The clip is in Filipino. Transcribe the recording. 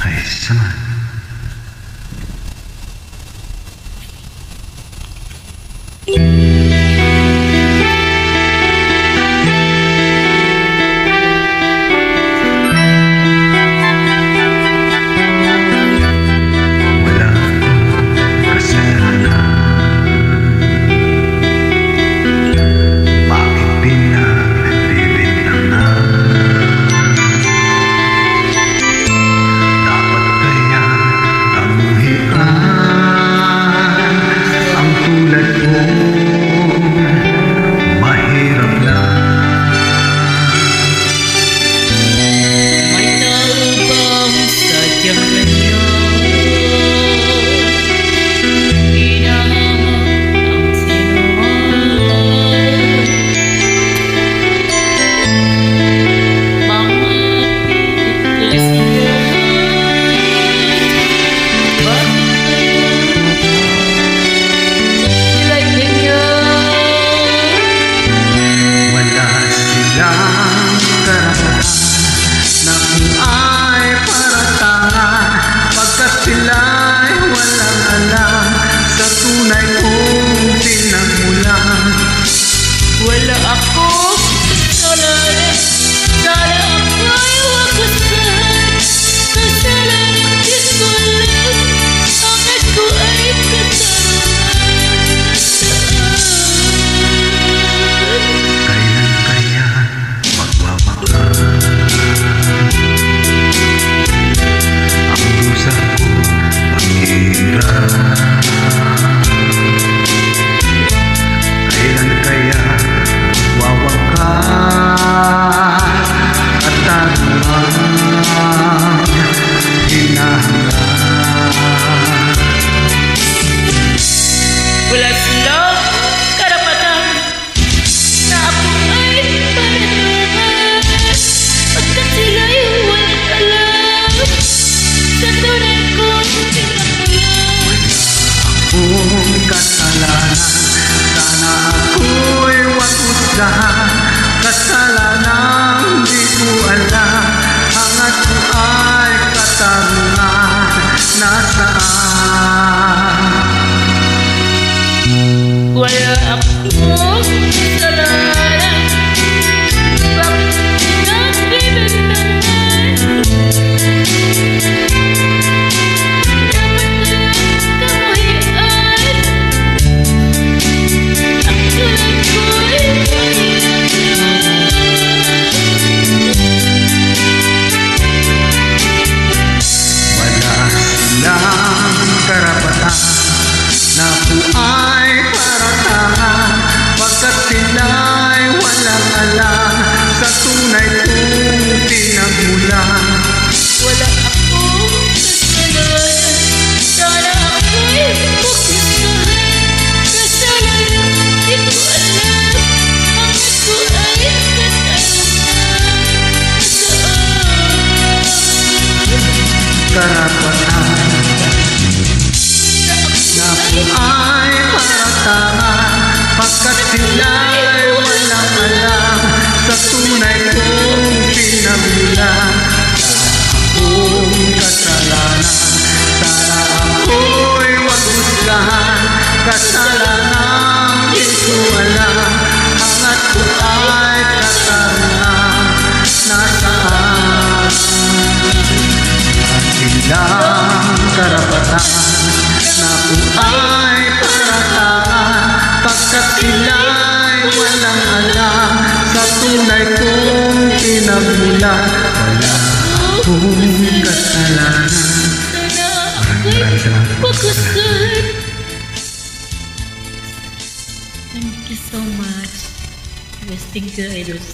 Ay, sama. Wala kasalanan. Bakit pinagbibintangan? Dapat kaya kamuhian ang tulad ko, mahirap lang. May tao bang sadyang ganyan? Hinahanap ang sinuman. Mga pagkasyahan. Bakit sila'y ganyan? Wala silang karapatan na kung ay paratangan, pagkat sila'y walang alam sa tunay kong pinagmulan. Wala akong kasalanan. Sana ako'y wakasan. Kasalanan din ko lang. Angat ko ay katarungan. Kailan kaya magwawakas ang dusa ko paghirap? Kailan kaya magwawakas katarungan hinahanap? Wala silang karapatan na ako ay paratangan, pagkat sila'y walang alam sa tunay kong pinagmulan. Kung kasalanan, sana ako'y wag husgahan. Kasalanan di ko alam, hangat ko ay katarungan. Nasaan? Wala akong kasalanan. Bakit pinagbibintangan? Dapat kamuhian ang tulad ko'y mahirap. Wala silang karapatan na po ay paratangan, pagkat sila'y walang alam sa tunay kong pinagmulan. Wala akong kasalanan. Sana ako'y pupusahan. Kasalanan di ko alam. Angat ko ay katarungan. Karapatan na po ay paratangan, pagkat sila'y walang alam sa tunay kong pinagmulan. Kung kasalanan, sana ako'y wag husgahan. Kasalanan di ko alam, hangat ko ay katarungan. Nasaan? Silang karapatan na po ay paratangan, pagkat sila'y walang alam sa tunay kong pinagmulan. Wala akong kasalanan. Sana ako'y pupusahan. Thank you so much. Resting to idols.